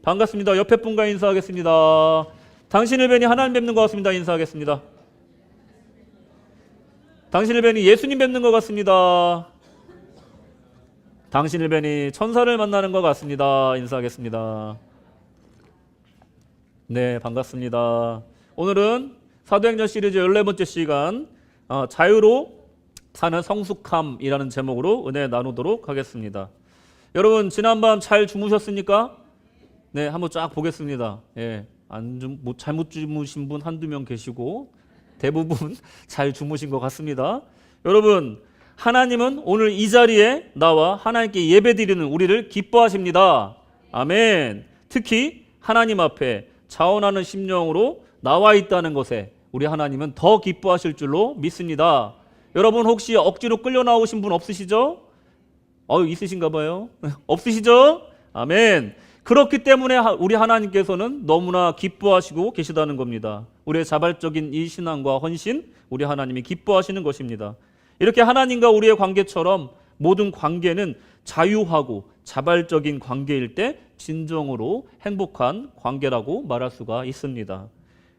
반갑습니다. 옆에 분과 인사하겠습니다. 당신을 뵈니 하나님 뵙는 것 같습니다. 인사하겠습니다. 당신을 뵈니 예수님 뵙는 것 같습니다. 당신을 뵈니 천사를 만나는 것 같습니다. 인사하겠습니다. 네, 반갑습니다. 오늘은 사도행전 시리즈 14번째 시간 자유로 사는 성숙함이라는 제목으로 은혜 나누도록 하겠습니다. 여러분 지난밤 잘 주무셨습니까? 네, 한번 쫙 보겠습니다. 예, 잘못 주무신 분 한두 명 계시고 대부분 잘 주무신 것 같습니다. 여러분, 하나님은 오늘 이 자리에 나와 하나님께 예배드리는 우리를 기뻐하십니다. 아멘. 특히 하나님 앞에 자원하는 심령으로 나와 있다는 것에 우리 하나님은 더 기뻐하실 줄로 믿습니다. 여러분 혹시 억지로 끌려 나오신 분 없으시죠? 있으신가 봐요. 없으시죠? 아멘. 그렇기 때문에 우리 하나님께서는 너무나 기뻐하시고 계시다는 겁니다. 우리의 자발적인 이 신앙과 헌신, 우리 하나님이 기뻐하시는 것입니다. 이렇게 하나님과 우리의 관계처럼 모든 관계는 자유하고 자발적인 관계일 때 진정으로 행복한 관계라고 말할 수가 있습니다.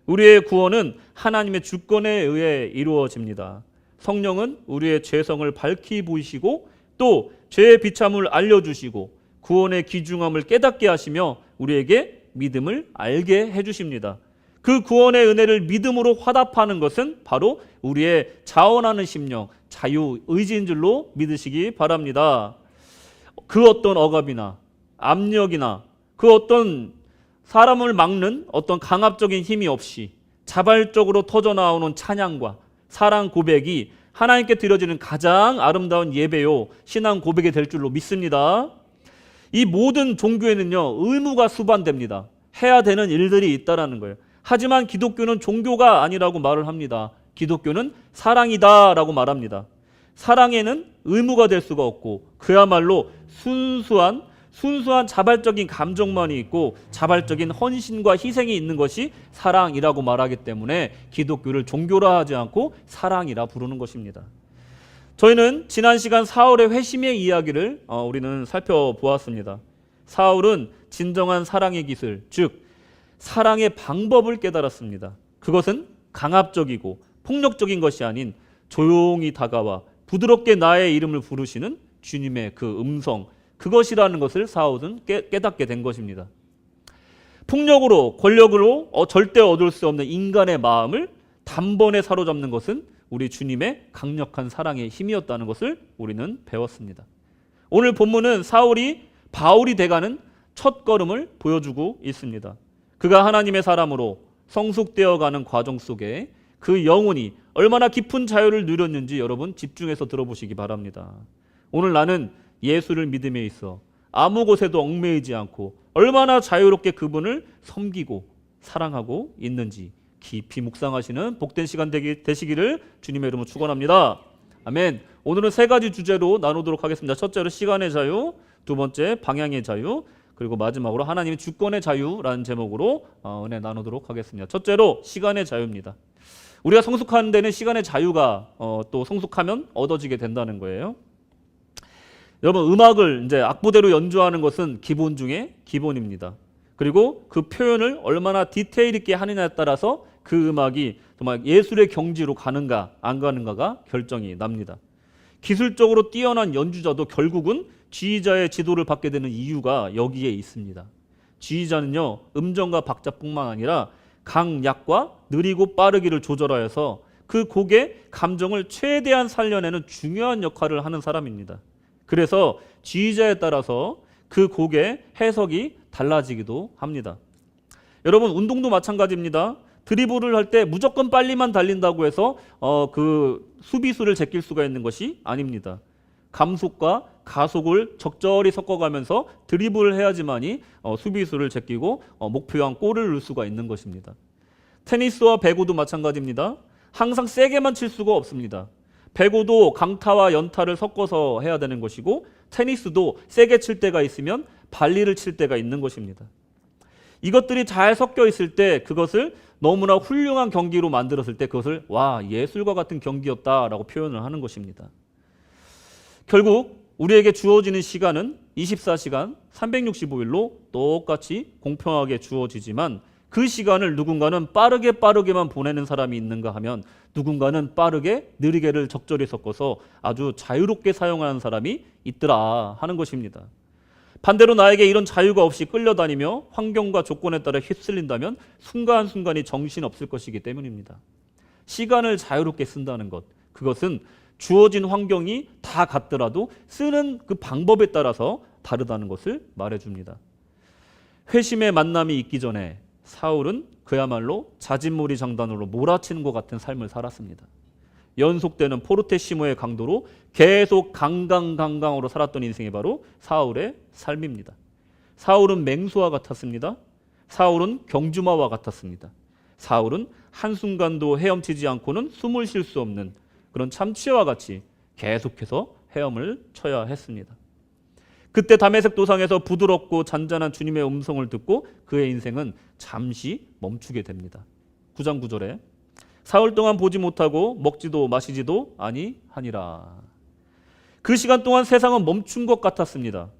우리의 구원은 하나님의 주권에 의해 이루어집니다. 성령은 우리의 죄성을 밝히 보이시고 또 죄의 비참을 알려주시고 구원의 귀중함을 깨닫게 하시며 우리에게 믿음을 알게 해주십니다. 그 구원의 은혜를 믿음으로 화답하는 것은 바로 우리의 자원하는 심령, 자유, 의지인 줄로 믿으시기 바랍니다. 그 어떤 억압이나 압력이나 그 어떤 사람을 막는 어떤 강압적인 힘이 없이 자발적으로 터져나오는 찬양과 사랑 고백이 하나님께 드려지는 가장 아름다운 예배요 신앙 고백이 될 줄로 믿습니다. 이 모든 종교에는요 의무가 수반됩니다. 해야 되는 일들이 있다라는 거예요. 하지만 기독교는 종교가 아니라고 말을 합니다. 기독교는 사랑이다 라고 말합니다. 사랑에는 의무가 될 수가 없고 그야말로 순수한 자발적인 감정만이 있고 자발적인 헌신과 희생이 있는 것이 사랑이라고 말하기 때문에 기독교를 종교라 하지 않고 사랑이라 부르는 것입니다. 저희는 지난 시간 사울의 회심의 이야기를 우리는 살펴보았습니다. 사울은 진정한 사랑의 기술, 즉 사랑의 방법을 깨달았습니다. 그것은 강압적이고 폭력적인 것이 아닌 조용히 다가와 부드럽게 나의 이름을 부르시는 주님의 그 음성, 그것이라는 것을 사울은 깨닫게 된 것입니다. 폭력으로 권력으로 절대 얻을 수 없는 인간의 마음을 단번에 사로잡는 것은 우리 주님의 강력한 사랑의 힘이었다는 것을 우리는 배웠습니다. 오늘 본문은 사울이 바울이 돼가는 첫 걸음을 보여주고 있습니다. 그가 하나님의 사람으로 성숙되어가는 과정 속에 그 영혼이 얼마나 깊은 자유를 누렸는지 여러분 집중해서 들어보시기 바랍니다. 오늘 나는 예수를 믿음에 있어 아무 곳에도 얽매이지 않고 얼마나 자유롭게 그분을 섬기고 사랑하고 있는지 깊이 묵상하시는 복된 시간 되시기를 주님의 이름으로 축원합니다. 아멘. 오늘은 세 가지 주제로 나누도록 하겠습니다. 첫째로 시간의 자유, 두 번째 방향의 자유, 그리고 마지막으로 하나님의 주권의 자유라는 제목으로 은혜 나누도록 하겠습니다. 첫째로 시간의 자유입니다. 우리가 성숙하는 데는 시간의 자유가 또 성숙하면 얻어지게 된다는 거예요. 여러분 음악을 이제 악보대로 연주하는 것은 기본 중에 기본입니다. 그리고 그 표현을 얼마나 디테일 있게 하느냐에 따라서 그 음악이 정말 예술의 경지로 가는가 안 가는가가 결정이 납니다. 기술적으로 뛰어난 연주자도 결국은 지휘자의 지도를 받게 되는 이유가 여기에 있습니다. 지휘자는요 음정과 박자뿐만 아니라 강약과 느리고 빠르기를 조절하여서 그 곡의 감정을 최대한 살려내는 중요한 역할을 하는 사람입니다. 그래서 지휘자에 따라서 그 곡의 해석이 달라지기도 합니다. 여러분 운동도 마찬가지입니다. 드리블을 할 때 무조건 빨리만 달린다고 해서 그 수비수를 제낄 수가 있는 것이 아닙니다. 감속과 가속을 적절히 섞어가면서 드리블을 해야지만이 수비수를 제끼고 목표한 골을 넣을 수가 있는 것입니다. 테니스와 배구도 마찬가지입니다. 항상 세게만 칠 수가 없습니다. 배구도 강타와 연타를 섞어서 해야 되는 것이고 테니스도 세게 칠 때가 있으면 발리를 칠 때가 있는 것입니다. 이것들이 잘 섞여 있을 때 그것을 너무나 훌륭한 경기로 만들었을 때 그것을 와 예술과 같은 경기였다라고 표현을 하는 것입니다. 결국 우리에게 주어지는 시간은 24시간 365일로 똑같이 공평하게 주어지지만 그 시간을 누군가는 빠르게만 보내는 사람이 있는가 하면 누군가는 빠르게 느리게를 적절히 섞어서 아주 자유롭게 사용하는 사람이 있더라 하는 것입니다. 반대로 나에게 이런 자유가 없이 끌려다니며 환경과 조건에 따라 휩쓸린다면 순간순간이 정신없을 것이기 때문입니다. 시간을 자유롭게 쓴다는 것, 그것은 주어진 환경이 다 같더라도 쓰는 그 방법에 따라서 다르다는 것을 말해줍니다. 회심의 만남이 있기 전에 사울은 그야말로 자진몰이 장단으로 몰아치는 것 같은 삶을 살았습니다. 연속되는 포르테시모의 강도로 계속 강강으로 살았던 인생이 바로 사울의 삶입니다. 사울은 맹수와 같았습니다. 사울은 경주마와 같았습니다. 사울은 한순간도 헤엄치지 않고는 숨을 쉴 수 없는 그런 참치와 같이 계속해서 헤엄을 쳐야 했습니다. 그때 다메섹 도상에서 부드럽고 잔잔한 주님의 음성을 듣고 그의 인생은 잠시 멈추게 됩니다. 9장 9절에 사흘 동안 보지 못하고 먹지도 마시지도 아니하니라. 그 시간 동안 세상은 멈춘 것 같았습니다.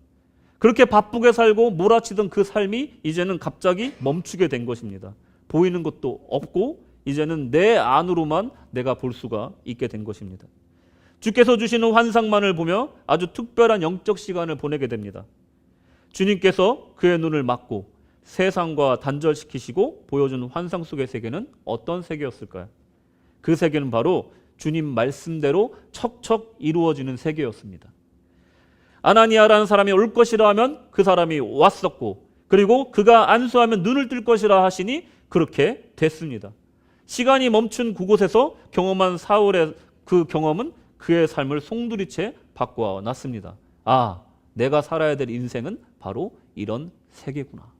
그렇게 바쁘게 살고 몰아치던 그 삶이 이제는 갑자기 멈추게 된 것입니다. 보이는 것도 없고 이제는 내 안으로만 내가 볼 수가 있게 된 것입니다. 주께서 주시는 환상만을 보며 아주 특별한 영적 시간을 보내게 됩니다. 주님께서 그의 눈을 막고 세상과 단절시키시고 보여준 환상 속의 세계는 어떤 세계였을까요? 그 세계는 바로 주님 말씀대로 척척 이루어지는 세계였습니다. 아나니아라는 사람이 올 것이라 하면 그 사람이 왔었고, 그리고 그가 안수하면 눈을 뜰 것이라 하시니 그렇게 됐습니다. 시간이 멈춘 그곳에서 경험한 사울의 그 경험은 그의 삶을 송두리째 바꿔놨습니다. 아, 내가 살아야 될 인생은 바로 이런 세계구나.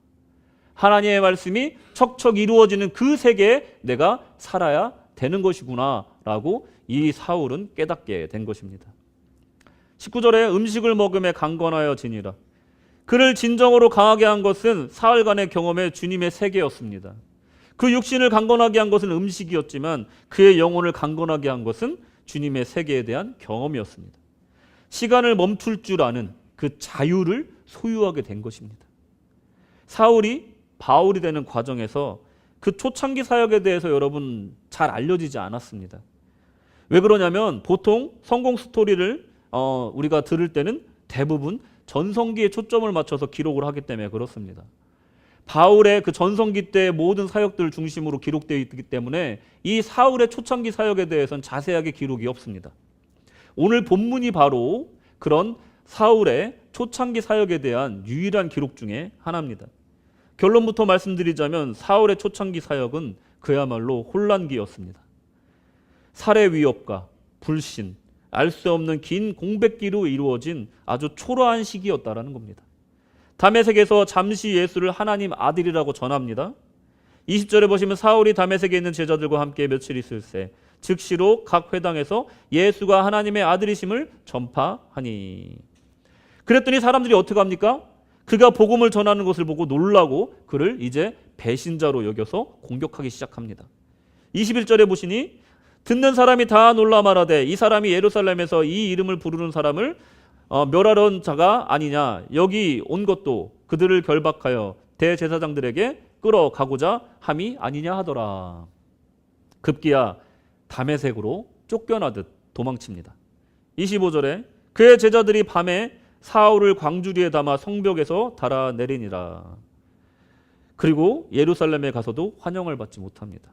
하나님의 말씀이 척척 이루어지는 그 세계에 내가 살아야 되는 것이구나 라고 이 사울은 깨닫게 된 것입니다. 19절에 음식을 먹음에 강건하여 지니라. 그를 진정으로 강하게 한 것은 사흘간의 경험의 주님의 세계였습니다. 그 육신을 강건하게 한 것은 음식이었지만 그의 영혼을 강건하게 한 것은 주님의 세계에 대한 경험이었습니다. 시간을 멈출 줄 아는 그 자유를 소유하게 된 것입니다. 사울이 바울이 되는 과정에서 그 초창기 사역에 대해서 여러분 잘 알려지지 않았습니다. 왜 그러냐면 보통 성공 스토리를 우리가 들을 때는 대부분 전성기에 초점을 맞춰서 기록을 하기 때문에 그렇습니다. 바울의 그 전성기 때의 모든 사역들을 중심으로 기록되어 있기 때문에 이 사울의 초창기 사역에 대해서는 자세하게 기록이 없습니다. 오늘 본문이 바로 그런 사울의 초창기 사역에 대한 유일한 기록 중에 하나입니다. 결론부터 말씀드리자면 사울의 초창기 사역은 그야말로 혼란기였습니다. 살해 위협과 불신, 알 수 없는 긴 공백기로 이루어진 아주 초라한 시기였다라는 겁니다. 다메섹에서 잠시 예수를 하나님 아들이라고 전합니다. 20절에 보시면 사울이 다메섹에 있는 제자들과 함께 며칠 있을새 즉시로 각 회당에서 예수가 하나님의 아들이심을 전파하니. 그랬더니 사람들이 어떻게 합니까? 그가 복음을 전하는 것을 보고 놀라고 그를 이제 배신자로 여겨서 공격하기 시작합니다. 21절에 보시니 듣는 사람이 다 놀라 말하되 이 사람이 예루살렘에서 이 이름을 부르는 사람을 멸하려는 자가 아니냐. 여기 온 것도 그들을 결박하여 대제사장들에게 끌어가고자 함이 아니냐 하더라. 급기야 다메섹으로 쫓겨나듯 도망칩니다. 25절에 그의 제자들이 밤에 사울을 광주리에 담아 성벽에서 달아내리니라. 그리고 예루살렘에 가서도 환영을 받지 못합니다.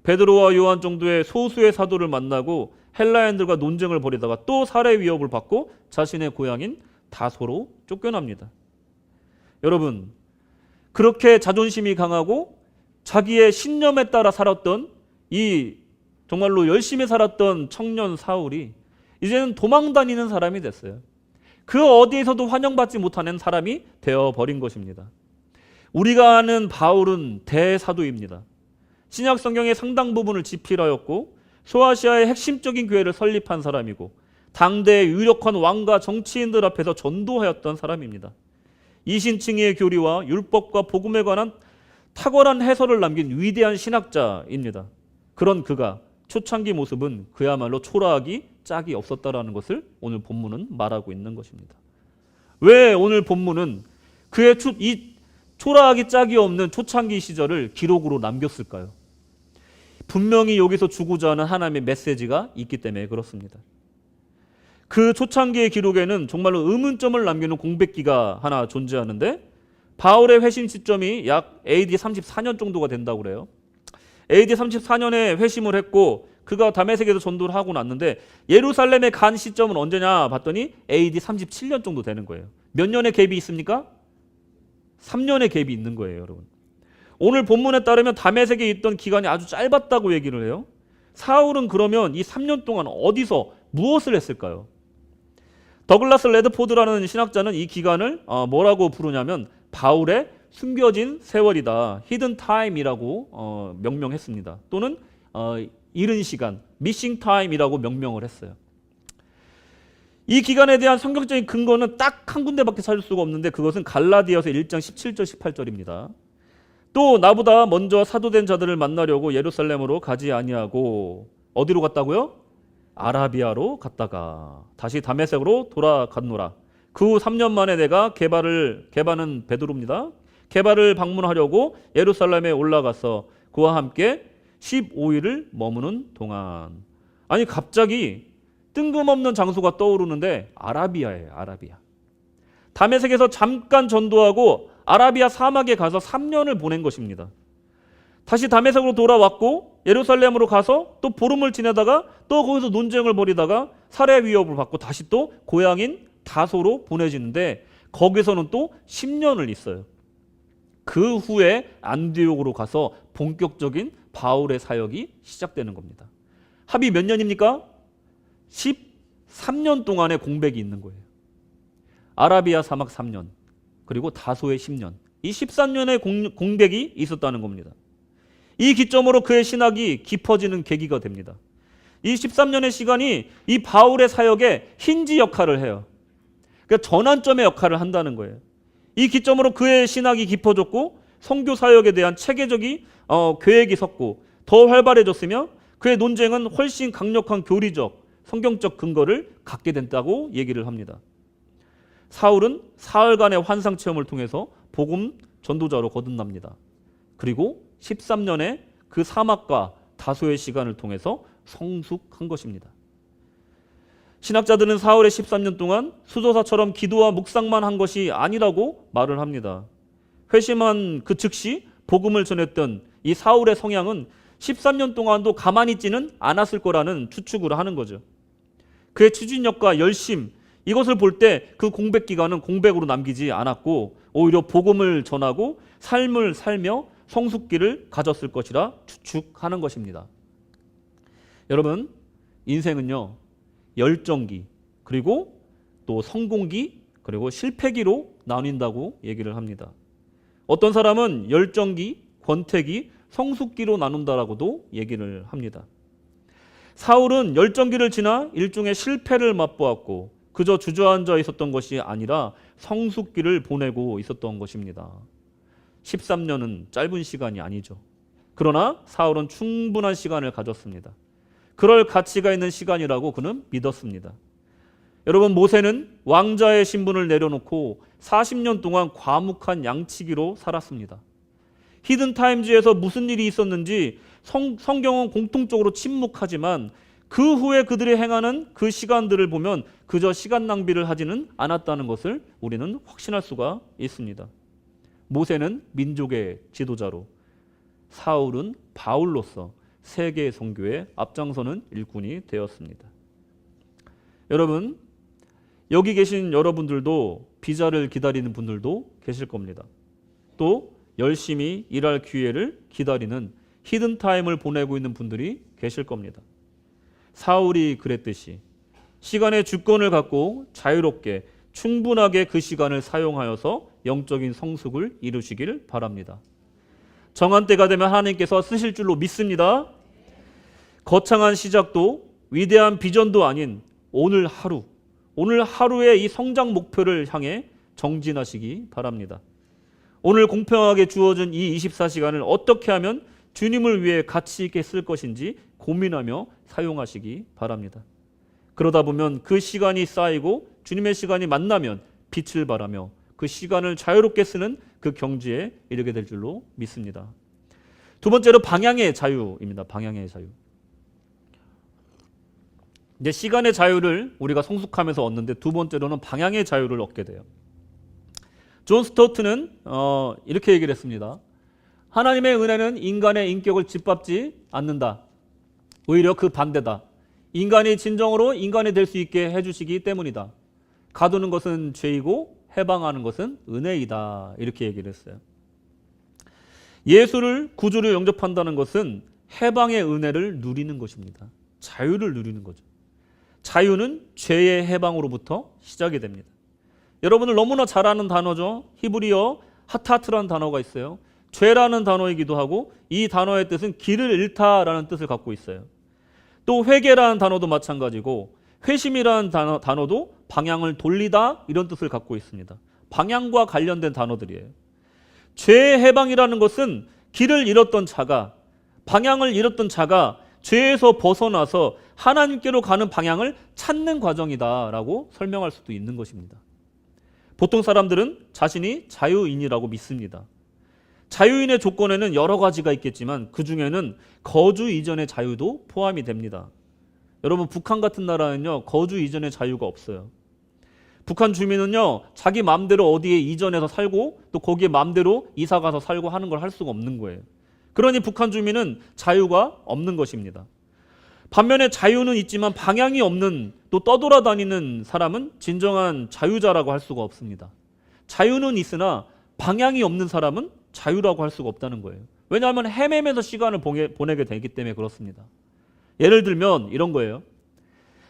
베드로와 요한 정도의 소수의 사도를 만나고 헬라인들과 논쟁을 벌이다가 또 살해 위협을 받고 자신의 고향인 다소로 쫓겨납니다. 여러분, 그렇게 자존심이 강하고 자기의 신념에 따라 살았던 이 정말로 열심히 살았던 청년 사울이 이제는 도망다니는 사람이 됐어요. 그 어디에서도 환영받지 못하는 사람이 되어버린 것입니다. 우리가 아는 바울은 대사도입니다. 신약 성경의 상당 부분을 집필하였고 소아시아의 핵심적인 교회를 설립한 사람이고 당대의 유력한 왕과 정치인들 앞에서 전도하였던 사람입니다. 이신칭의의 교리와 율법과 복음에 관한 탁월한 해설을 남긴 위대한 신학자입니다. 그런 그가 초창기 모습은 그야말로 초라하기 짝이 없었다라는 것을 오늘 본문은 말하고 있는 것입니다. 왜 오늘 본문은 그의 이 초라하기 짝이 없는 초창기 시절을 기록으로 남겼을까요? 분명히 여기서 주고자 하는 하나님의 메시지가 있기 때문에 그렇습니다. 그 초창기의 기록에는 정말로 의문점을 남기는 공백기가 하나 존재하는데, 바울의 회심 시점이 약 AD 34년 정도가 된다고 그래요. AD 34년에 회심을 했고 그가 다메섹에서 전도를 하고 났는데, 예루살렘에 간 시점은 언제냐 봤더니 AD 37년 정도 되는 거예요. 몇 년의 갭이 있습니까? 3년의 갭이 있는 거예요, 여러분. 오늘 본문에 따르면 다메섹에 있던 기간이 아주 짧았다고 얘기를 해요. 사울은 그러면 이 3년 동안 어디서 무엇을 했을까요? 더글라스 레드포드라는 신학자는 이 기간을 뭐라고 부르냐면 바울의 숨겨진 세월이다, 히든 타임이라고 명명했습니다. 또는 잃은 시간, 미싱 타임이라고 명명을 했어요. 이 기간에 대한 성경적인 근거는 딱 한 군데밖에 찾을 수가 없는데, 그것은 갈라디아서 1장 17절 18절입니다. 또 나보다 먼저 사도된 자들을 만나려고 예루살렘으로 가지 아니하고 어디로 갔다고요? 아라비아로 갔다가 다시 다메섹으로 돌아갔노라. 그 후 3년 만에 내가 게바는 베드로입니다. 게바를 방문하려고 예루살렘에 올라가서 그와 함께 15일을 머무는 동안. 아니, 갑자기 뜬금없는 장소가 떠오르는데 아라비아예요. 아라비아. 다메섹에서 잠깐 전도하고 아라비아 사막에 가서 3년을 보낸 것입니다. 다시 다메섹으로 돌아왔고 예루살렘으로 가서 또 보름을 지내다가 또 거기서 논쟁을 벌이다가 살해 위협을 받고 다시 또 고향인 다소로 보내지는데, 거기서는 또 10년을 있어요. 그 후에 안디옥으로 가서 본격적인 바울의 사역이 시작되는 겁니다. 합이 몇 년입니까? 13년 동안의 공백이 있는 거예요. 아라비아 사막 3년, 그리고 다소의 10년, 이 13년의 공백이 있었다는 겁니다. 이 기점으로 그의 신학이 깊어지는 계기가 됩니다. 이 13년의 시간이 이 바울의 사역에 힌지 역할을 해요. 그러니까 전환점의 역할을 한다는 거예요. 이 기점으로 그의 신학이 깊어졌고 선교 사역에 대한 체계적인 계획이 섰고 더 활발해졌으며, 그의 논쟁은 훨씬 강력한 교리적, 성경적 근거를 갖게 된다고 얘기를 합니다. 사울은 사흘간의 환상 체험을 통해서 복음 전도자로 거듭납니다. 그리고 13년의 그 사막과 다소의 시간을 통해서 성숙한 것입니다. 신학자들은 사울의 13년 동안 수도사처럼 기도와 묵상만 한 것이 아니라고 말을 합니다. 회심한 그 즉시 복음을 전했던 이 사울의 성향은 13년 동안도 가만히 있지는 않았을 거라는 추측을 하는 거죠. 그의 추진력과 열심, 이것을 볼 때 그 공백 기간은 공백으로 남기지 않았고 오히려 복음을 전하고 삶을 살며 성숙기를 가졌을 것이라 추측하는 것입니다. 여러분, 인생은요, 열정기, 그리고 또 성공기, 그리고 실패기로 나뉜다고 얘기를 합니다. 어떤 사람은 열정기, 권태기, 성숙기로 나눈다라고도 얘기를 합니다. 사울은 열정기를 지나 일종의 실패를 맛보았고 그저 주저앉아 있었던 것이 아니라 성숙기를 보내고 있었던 것입니다. 13년은 짧은 시간이 아니죠. 그러나 사울은 충분한 시간을 가졌습니다. 그럴 가치가 있는 시간이라고 그는 믿었습니다. 여러분, 모세는 왕자의 신분을 내려놓고 40년 동안 과묵한 양치기로 살았습니다. 히든타임즈에서 무슨 일이 있었는지 성경은 공통적으로 침묵하지만 그 후에 그들이 행하는 그 시간들을 보면 그저 시간 낭비를 하지는 않았다는 것을 우리는 확신할 수가 있습니다. 모세는 민족의 지도자로, 사울은 바울로서 세계 선교의 앞장서는 일꾼이 되었습니다. 여러분, 여기 계신 여러분들도 비자를 기다리는 분들도 계실 겁니다. 또 열심히 일할 기회를 기다리는 히든타임을 보내고 있는 분들이 계실 겁니다. 사울이 그랬듯이 시간의 주권을 갖고 자유롭게 충분하게 그 시간을 사용하여서 영적인 성숙을 이루시길 바랍니다. 정한 때가 되면 하나님께서 쓰실 줄로 믿습니다. 거창한 시작도 위대한 비전도 아닌 오늘 하루의 이 성장 목표를 향해 정진하시기 바랍니다. 오늘 공평하게 주어진 이 24시간을 어떻게 하면 주님을 위해 가치 있게 쓸 것인지 고민하며 사용하시기 바랍니다. 그러다 보면 그 시간이 쌓이고 주님의 시간이 만나면 빛을 발하며 그 시간을 자유롭게 쓰는 그 경지에 이르게 될 줄로 믿습니다. 두 번째로 방향의 자유입니다. 방향의 자유. 이제 시간의 자유를 우리가 성숙하면서 얻는데 두 번째로는 방향의 자유를 얻게 돼요. 존 스토트는 이렇게 얘기를 했습니다. 하나님의 은혜는 인간의 인격을 짓밟지 않는다. 오히려 그 반대다. 인간이 진정으로 인간이 될 수 있게 해주시기 때문이다. 가두는 것은 죄이고 해방하는 것은 은혜이다. 이렇게 얘기를 했어요. 예수를 구주로 영접한다는 것은 해방의 은혜를 누리는 것입니다. 자유를 누리는 거죠. 자유는 죄의 해방으로부터 시작이 됩니다. 여러분들 너무나 잘 아는 단어죠. 히브리어 하타트라는 단어가 있어요. 죄라는 단어이기도 하고 이 단어의 뜻은 길을 잃다라는 뜻을 갖고 있어요. 또 회개라는 단어도 마찬가지고 회심이라는 단어도 방향을 돌리다 이런 뜻을 갖고 있습니다. 방향과 관련된 단어들이에요. 죄의 해방이라는 것은 길을 잃었던 자가, 방향을 잃었던 자가 죄에서 벗어나서 하나님께로 가는 방향을 찾는 과정이다라고 설명할 수도 있는 것입니다. 보통 사람들은 자신이 자유인이라고 믿습니다. 자유인의 조건에는 여러 가지가 있겠지만 그 중에는 거주 이전의 자유도 포함이 됩니다. 여러분, 북한 같은 나라는요, 거주 이전의 자유가 없어요. 북한 주민은요, 자기 마음대로 어디에 이전해서 살고 또 거기에 마음대로 이사 가서 살고 하는 걸 할 수가 없는 거예요. 그러니 북한 주민은 자유가 없는 것입니다. 반면에 자유는 있지만 방향이 없는, 또 떠돌아다니는 사람은 진정한 자유자라고 할 수가 없습니다. 자유는 있으나 방향이 없는 사람은 자유라고 할 수가 없다는 거예요. 왜냐하면 헤매면서 시간을 보내게 되기 때문에 그렇습니다. 예를 들면 이런 거예요.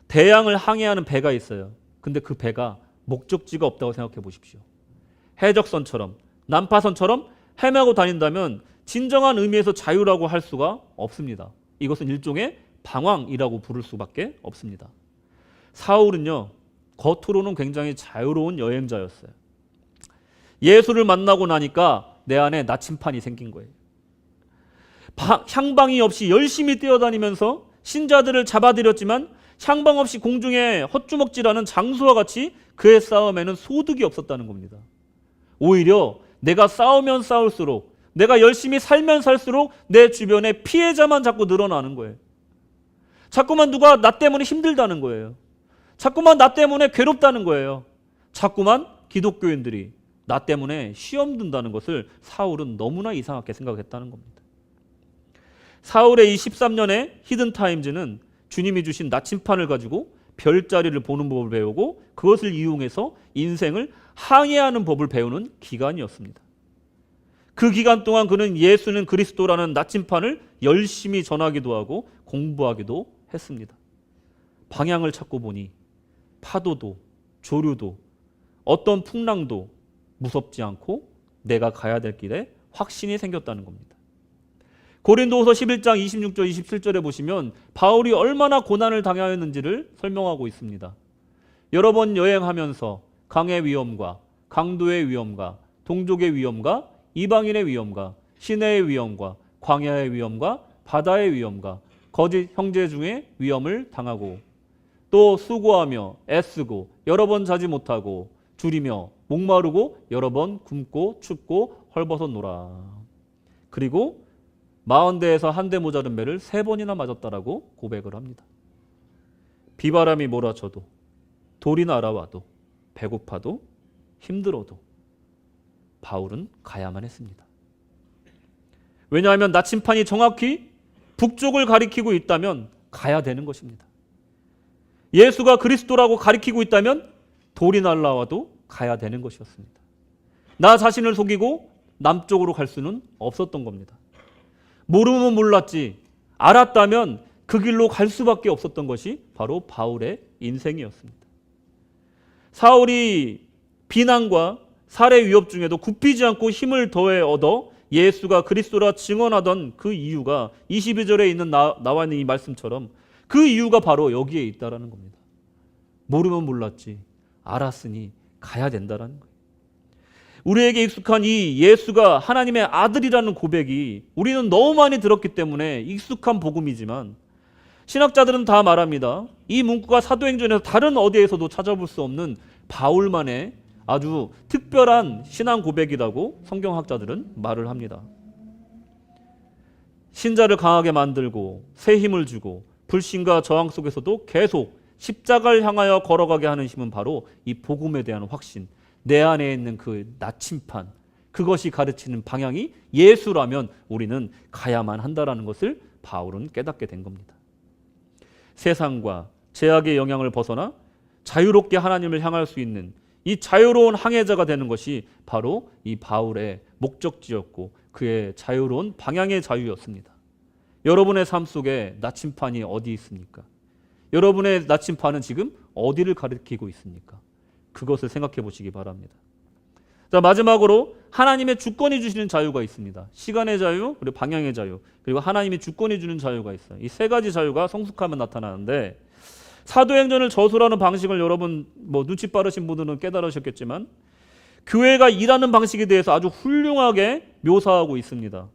대양을 항해하는 배가 있어요. 근데 그 배가 목적지가 없다고 생각해 보십시오. 해적선처럼, 난파선처럼 헤매고 다닌다면 진정한 의미에서 자유라고 할 수가 없습니다. 이것은 일종의 방황이라고 부를 수밖에 없습니다. 사울은요, 겉으로는 굉장히 자유로운 여행자였어요. 예수를 만나고 나니까 내 안에 나침판이 생긴 거예요. 향방이 없이 열심히 뛰어다니면서 신자들을 잡아들였지만 향방 없이 공중에 헛주먹질하는 장수와 같이 그의 싸움에는 소득이 없었다는 겁니다. 오히려 내가 싸우면 싸울수록, 내가 열심히 살면 살수록 내 주변에 피해자만 자꾸 늘어나는 거예요. 자꾸만 누가 나 때문에 힘들다는 거예요. 자꾸만 나 때문에 괴롭다는 거예요. 자꾸만 기독교인들이 나 때문에 시험 든다는 것을 사울은 너무나 이상하게 생각했다는 겁니다. 사울의 이 13년의 히든타임즈는 주님이 주신 나침판을 가지고 별자리를 보는 법을 배우고 그것을 이용해서 인생을 항해하는 법을 배우는 기간이었습니다. 그 기간 동안 그는 예수는 그리스도라는 나침판을 열심히 전하기도 하고 공부하기도 했습니다. 방향을 찾고 보니 파도도 조류도 어떤 풍랑도 무섭지 않고 내가 가야 될 길에 확신이 생겼다는 겁니다. 고린도후서 11장 26절 27절에 보시면 바울이 얼마나 고난을 당하였는지를 설명하고 있습니다. 여러 번 여행하면서 강의 위험과 강도의 위험과 동족의 위험과 이방인의 위험과 시내의 위험과 광야의 위험과 바다의 위험과 거짓 형제 중에 위험을 당하고 또 수고하며 애쓰고 여러 번 자지 못하고 줄이며 목마르고 여러 번 굶고 춥고 헐벗었노라. 그리고 40대에서 한 대 모자른 매를 3번이나 맞았다라고 고백을 합니다. 비바람이 몰아쳐도 돌이 날아와도 배고파도 힘들어도 바울은 가야만 했습니다. 왜냐하면 나침판이 정확히 북쪽을 가리키고 있다면 가야 되는 것입니다. 예수가 그리스도라고 가리키고 있다면 돌이 날아와도 가야 되는 것이었습니다. 나 자신을 속이고 남쪽으로 갈 수는 없었던 겁니다. 모르면 몰랐지 알았다면 그 길로 갈 수밖에 없었던 것이 바로 바울의 인생이었습니다. 사울이 비난과 살해 위협 중에도 굽히지 않고 힘을 더해 얻어 예수가 그리스도라 증언하던 그 이유가 22절에 있는 나와 있는 이 말씀처럼 그 이유가 바로 여기에 있다라는 겁니다. 모르면 몰랐지 알았으니 가야 된다라는 거예요. 우리에게 익숙한 이 예수가 하나님의 아들이라는 고백이 우리는 너무 많이 들었기 때문에 익숙한 복음이지만 신학자들은 다 말합니다. 이 문구가 사도행전에서 다른 어디에서도 찾아볼 수 없는 바울만의 아주 특별한 신앙 고백이라고 성경학자들은 말을 합니다. 신자를 강하게 만들고 새 힘을 주고 불신과 저항 속에서도 계속 십자가를 향하여 걸어가게 하는 힘은 바로 이 복음에 대한 확신, 내 안에 있는 그 나침판, 그것이 가르치는 방향이 예수라면 우리는 가야만 한다라는 것을 바울은 깨닫게 된 겁니다. 세상과 제약의 영향을 벗어나 자유롭게 하나님을 향할 수 있는 이 자유로운 항해자가 되는 것이 바로 이 바울의 목적지였고 그의 자유로운 방향의 자유였습니다. 여러분의 삶 속에 나침판이 어디 있습니까? 여러분의 나침판은 지금 어디를 가리키고 있습니까? 그것을 생각해 보시기 바랍니다. 자, 마지막으로 하나님의 주권이 주시는 자유가 있습니다. 시간의 자유, 그리고 방향의 자유, 그리고 하나님이 주권이 주는 자유가 있어요. 이 세 가지 자유가 성숙하면 나타나는데 사도행전을 저술하는 방식을 여러분 눈치 빠르신 분들은 깨달으셨겠지만 교회가 일하는 방식에 대해서 아주 훌륭하게 묘사하고 있습니다.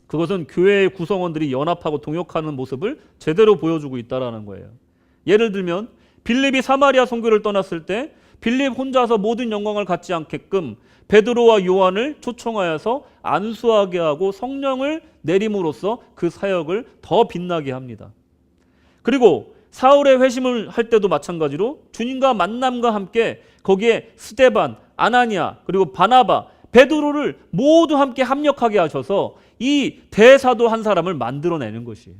그것은 교회의 구성원들이 연합하고 동역하는 모습을 제대로 보여주고 있다는 거예요. 예를 들면 빌립이 사마리아 선교를 떠났을 때 빌립 혼자서 모든 영광을 갖지 않게끔 베드로와 요한을 초청하여서 안수하게 하고 성령을 내림으로써 그 사역을 더 빛나게 합니다. 그리고 사울의 회심을 할 때도 마찬가지로 주님과 만남과 함께 거기에 스데반, 아나니아, 그리고 바나바, 베드로를 모두 함께 합력하게 하셔서 이 대사도 한 사람을 만들어내는 것이에요.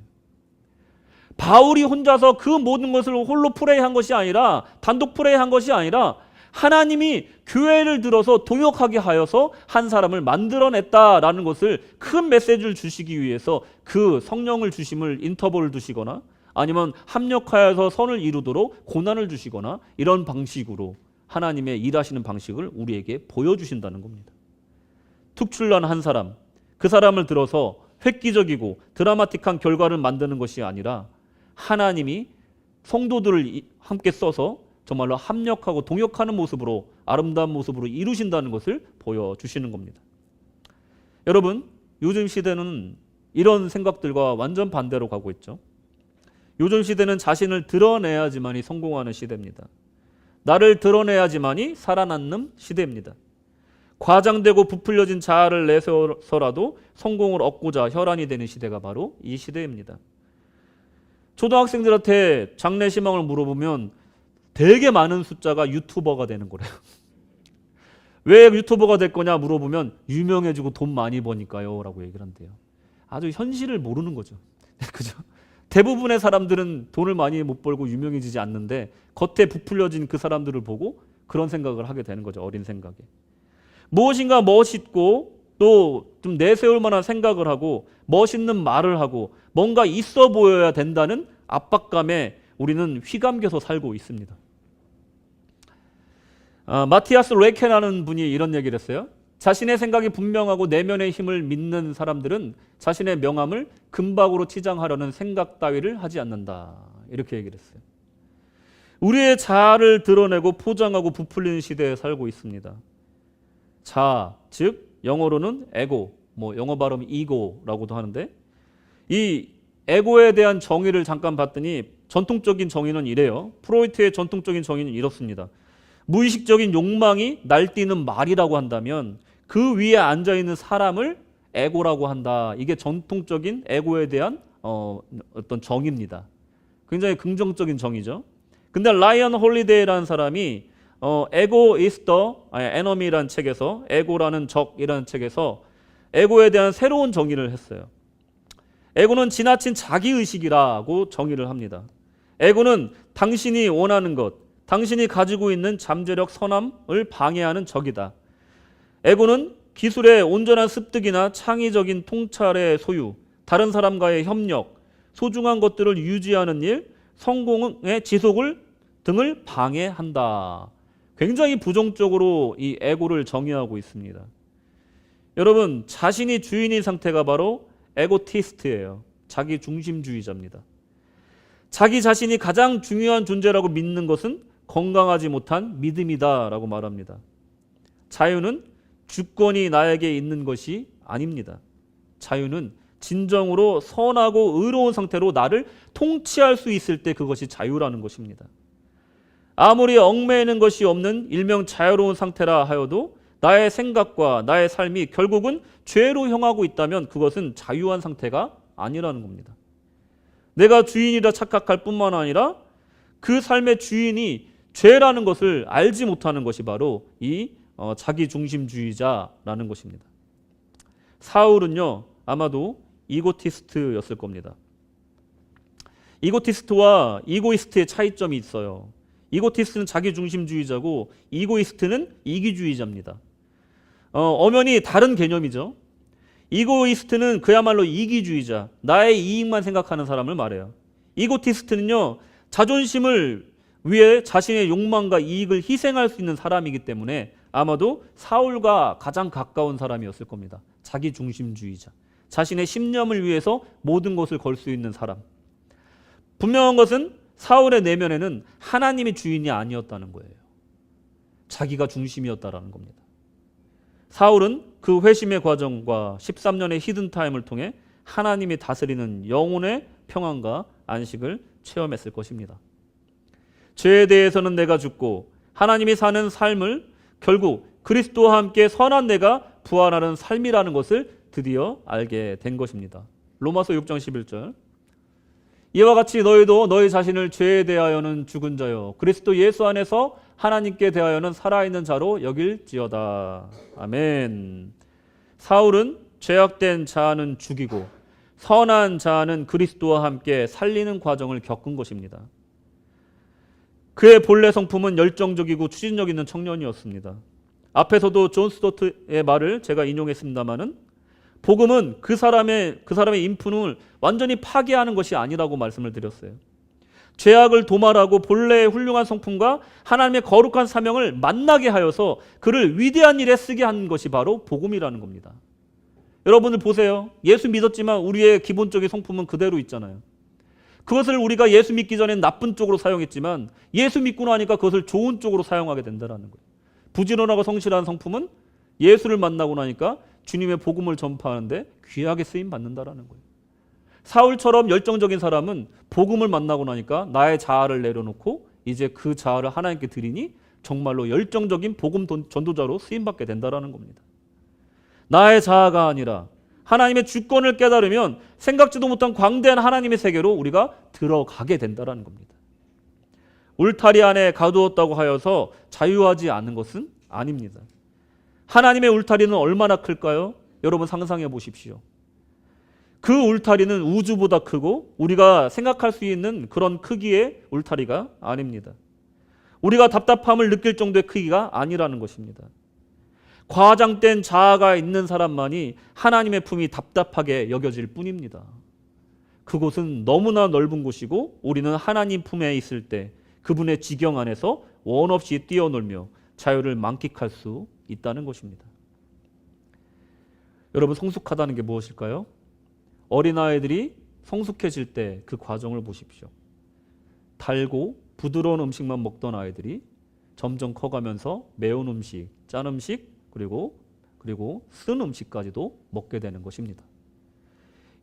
바울이 혼자서 그 모든 것을 홀로 프레이한 것이 아니라 단독 프레이한 것이 아니라 하나님이 교회를 들어서 동역하게 하여서 한 사람을 만들어냈다라는 것을 큰 메시지를 주시기 위해서 그 성령을 주심을 인터벌을 두시거나 아니면 합력하여서 선을 이루도록 고난을 주시거나 이런 방식으로 하나님의 일하시는 방식을 우리에게 보여주신다는 겁니다. 특출난 한 사람, 그 사람을 들어서 획기적이고 드라마틱한 결과를 만드는 것이 아니라 하나님이 성도들을 함께 써서 정말로 합력하고 동역하는 모습으로 아름다운 모습으로 이루신다는 것을 보여주시는 겁니다. 여러분, 요즘 시대는 이런 생각들과 완전 반대로 가고 있죠. 요즘 시대는 자신을 드러내야지만이 성공하는 시대입니다. 나를 드러내야지만이 살아남는 시대입니다. 과장되고 부풀려진 자아를 내세워서라도 성공을 얻고자 혈안이 되는 시대가 바로 이 시대입니다. 초등학생들한테 장래희망을 물어보면 되게 많은 숫자가 유튜버가 되는 거래요. 왜 유튜버가 될 거냐 물어보면 유명해지고 돈 많이 버니까요 라고 얘기를 한대요. 아주 현실을 모르는 거죠. 그죠? 대부분의 사람들은 돈을 많이 못 벌고 유명해지지 않는데 겉에 부풀려진 그 사람들을 보고 그런 생각을 하게 되는 거죠. 어린 생각에. 무엇인가 멋있고 또 좀 내세울 만한 생각을 하고 멋있는 말을 하고 뭔가 있어 보여야 된다는 압박감에 우리는 휘감겨서 살고 있습니다. 마티아스 레켄이라는 분이 이런 얘기를 했어요. 자신의 생각이 분명하고 내면의 힘을 믿는 사람들은 자신의 명함을 금박으로 치장하려는 생각 따위를 하지 않는다. 이렇게 얘기를 했어요. 우리의 자아를 드러내고 포장하고 부풀리는 시대에 살고 있습니다. 자아, 즉 영어로는 에고, 영어 발음 이고라고도 하는데 이 에고에 대한 정의를 잠깐 봤더니 전통적인 정의는 이래요. 프로이트의 전통적인 정의는 이렇습니다. 무의식적인 욕망이 날뛰는 말이라고 한다면 그 위에 앉아있는 사람을 에고라고 한다. 이게 전통적인 에고에 대한 어떤 정의입니다. 굉장히 긍정적인 정의죠. 근데 라이언 홀리데이라는 사람이 에고 is the enemy라는 책에서 에고라는 적이라는 책에서 에고에 대한 새로운 정의를 했어요. 에고는 지나친 자기의식이라고 정의를 합니다. 에고는 당신이 원하는 것, 당신이 가지고 있는 잠재력 선함을 방해하는 적이다. 에고는 기술의 온전한 습득이나 창의적인 통찰의 소유, 다른 사람과의 협력, 소중한 것들을 유지하는 일, 성공의 지속을 등을 방해한다. 굉장히 부정적으로 이 에고를 정의하고 있습니다. 여러분, 자신이 주인인 상태가 바로 에고티스트예요. 자기 중심주의자입니다. 자기 자신이 가장 중요한 존재라고 믿는 것은 건강하지 못한 믿음이다라고 말합니다. 자유는 주권이 나에게 있는 것이 아닙니다. 자유는 진정으로 선하고 의로운 상태로 나를 통치할 수 있을 때 그것이 자유라는 것입니다. 아무리 얽매이는 것이 없는 일명 자유로운 상태라 하여도 나의 생각과 나의 삶이 결국은 죄로 향하고 있다면 그것은 자유한 상태가 아니라는 겁니다. 내가 주인이라 착각할 뿐만 아니라 그 삶의 주인이 죄라는 것을 알지 못하는 것이 바로 이 자기중심주의자라는 것입니다. 사울은요, 아마도 이고티스트였을 겁니다. 이고티스트와 이고이스트의 차이점이 있어요. 이고티스트는 자기중심주의자고 이고이스트는 이기주의자입니다. 엄연히 다른 개념이죠. 이고이스트는 그야말로 이기주의자, 나의 이익만 생각하는 사람을 말해요. 이고티스트는요, 자존심을 위해 자신의 욕망과 이익을 희생할 수 있는 사람이기 때문에 아마도 사울과 가장 가까운 사람이었을 겁니다. 자기중심주의자, 자신의 신념을 위해서 모든 것을 걸 수 있는 사람. 분명한 것은 사울의 내면에는 하나님이 주인이 아니었다는 거예요. 자기가 중심이었다라는 겁니다. 사울은 그 회심의 과정과 13년의 히든타임을 통해 하나님이 다스리는 영혼의 평안과 안식을 체험했을 것입니다. 죄에 대해서는 내가 죽고 하나님이 사는 삶을 결국 그리스도와 함께 선한 내가 부활하는 삶이라는 것을 드디어 알게 된 것입니다. 로마서 6장 11절. 이와 같이 너희도 너희 자신을 죄에 대하여는 죽은 자요 그리스도 예수 안에서 하나님께 대하여는 살아있는 자로 여길지어다. 아멘. 사울은 죄악된 자는 죽이고 선한 자는 그리스도와 함께 살리는 과정을 겪은 것입니다. 그의 본래 성품은 열정적이고 추진력 있는 청년이었습니다. 앞에서도 존 스토트의 말을 제가 인용했습니다마는 복음은 그 사람의 인품을 완전히 파괴하는 것이 아니라고 말씀을 드렸어요. 죄악을 도말하고 본래의 훌륭한 성품과 하나님의 거룩한 사명을 만나게 하여서 그를 위대한 일에 쓰게 하는 것이 바로 복음이라는 겁니다. 여러분들 보세요. 예수 믿었지만 우리의 기본적인 성품은 그대로 있잖아요. 그것을 우리가 예수 믿기 전엔 나쁜 쪽으로 사용했지만 예수 믿고 나니까 그것을 좋은 쪽으로 사용하게 된다는 거예요. 부지런하고 성실한 성품은 예수를 만나고 나니까 주님의 복음을 전파하는데 귀하게 쓰임 받는다라는 거예요. 사울처럼 열정적인 사람은 복음을 만나고 나니까 나의 자아를 내려놓고 이제 그 자아를 하나님께 드리니 정말로 열정적인 복음 전도자로 쓰임받게 된다라는 겁니다. 나의 자아가 아니라 하나님의 주권을 깨달으면 생각지도 못한 광대한 하나님의 세계로 우리가 들어가게 된다라는 겁니다. 울타리 안에 가두었다고 하여서 자유하지 않은 것은 아닙니다. 하나님의 울타리는 얼마나 클까요? 여러분 상상해 보십시오. 그 울타리는 우주보다 크고 우리가 생각할 수 있는 그런 크기의 울타리가 아닙니다. 우리가 답답함을 느낄 정도의 크기가 아니라는 것입니다. 과장된 자아가 있는 사람만이 하나님의 품이 답답하게 여겨질 뿐입니다. 그곳은 너무나 넓은 곳이고 우리는 하나님 품에 있을 때 그분의 지경 안에서 원없이 뛰어놀며 자유를 만끽할 수 있다는 것입니다. 여러분 성숙하다는 게 무엇일까요? 어린아이들이 성숙해질 때 그 과정을 보십시오. 달고 부드러운 음식만 먹던 아이들이 점점 커가면서 매운 음식, 짠 음식, 그리고 쓴 음식까지도 먹게 되는 것입니다.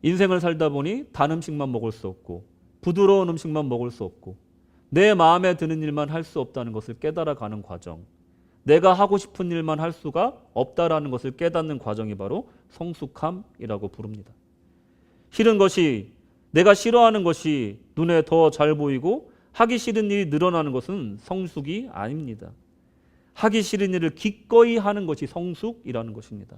인생을 살다 보니 단 음식만 먹을 수 없고 부드러운 음식만 먹을 수 없고 내 마음에 드는 일만 할 수 없다는 것을 깨달아가는 과정, 내가 하고 싶은 일만 할 수가 없다라는 것을 깨닫는 과정이 바로 성숙함이라고 부릅니다. 싫은 것이, 내가 싫어하는 것이 눈에 더 잘 보이고 하기 싫은 일이 늘어나는 것은 성숙이 아닙니다. 하기 싫은 일을 기꺼이 하는 것이 성숙이라는 것입니다.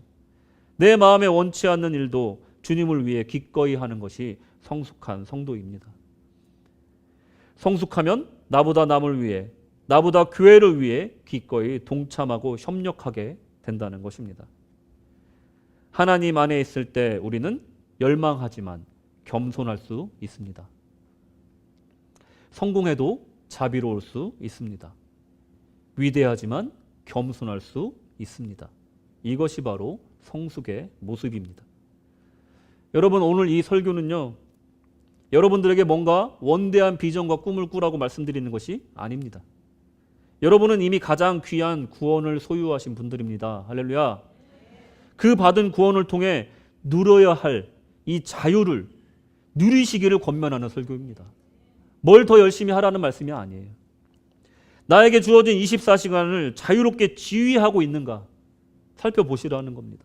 내 마음에 원치 않는 일도 주님을 위해 기꺼이 하는 것이 성숙한 성도입니다. 성숙하면 나보다 남을 위해, 나보다 교회를 위해 기꺼이 동참하고 협력하게 된다는 것입니다. 하나님 안에 있을 때 우리는 열망하지만 겸손할 수 있습니다. 성공해도 자비로울 수 있습니다. 위대하지만 겸손할 수 있습니다. 이것이 바로 성숙의 모습입니다. 여러분 오늘 이 설교는요, 여러분들에게 뭔가 원대한 비전과 꿈을 꾸라고 말씀드리는 것이 아닙니다. 여러분은 이미 가장 귀한 구원을 소유하신 분들입니다. 할렐루야. 그 받은 구원을 통해 누려야 할 이 자유를 누리시기를 권면하는 설교입니다. 뭘 더 열심히 하라는 말씀이 아니에요. 나에게 주어진 24시간을 자유롭게 지휘하고 있는가 살펴보시라는 겁니다.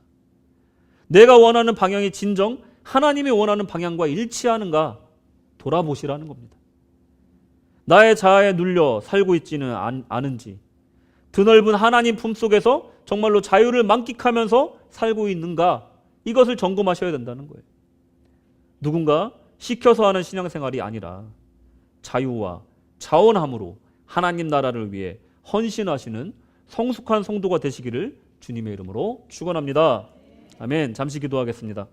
내가 원하는 방향이 진정 하나님이 원하는 방향과 일치하는가 돌아보시라는 겁니다. 나의 자아에 눌려 살고 있지는 않은지, 드넓은 하나님 품속에서 정말로 자유를 만끽하면서 살고 있는가, 이것을 점검하셔야 된다는 거예요. 누군가 시켜서 하는 신앙생활이 아니라 자유와 자원함으로 하나님 나라를 위해 헌신하시는 성숙한 성도가 되시기를 주님의 이름으로 축원합니다. 아멘. 잠시 기도하겠습니다.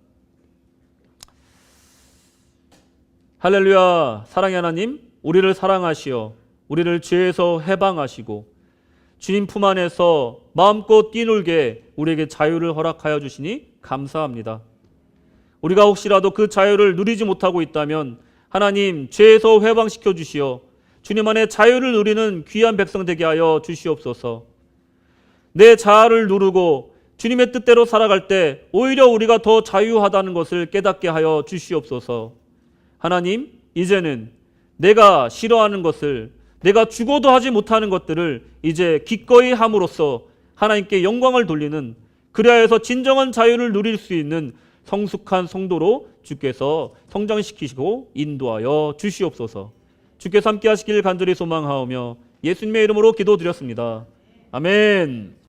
할렐루야. 사랑의 하나님, 우리를 사랑하시어 우리를 죄에서 해방하시고 주님 품 안에서 마음껏 뛰놀게 우리에게 자유를 허락하여 주시니 감사합니다. 우리가 혹시라도 그 자유를 누리지 못하고 있다면 하나님, 죄에서 해방시켜 주시어 주님 안에 자유를 누리는 귀한 백성 되게 하여 주시옵소서. 내 자아를 누르고 주님의 뜻대로 살아갈 때 오히려 우리가 더 자유하다는 것을 깨닫게 하여 주시옵소서. 하나님, 이제는 내가 싫어하는 것을, 내가 죽어도 하지 못하는 것들을 이제 기꺼이 함으로써 하나님께 영광을 돌리는, 그래야 해서 진정한 자유를 누릴 수 있는 성숙한 성도로 주께서 성장시키시고 인도하여 주시옵소서. 주께서 함께 하시길 간절히 소망하오며 예수님의 이름으로 기도드렸습니다. 아멘.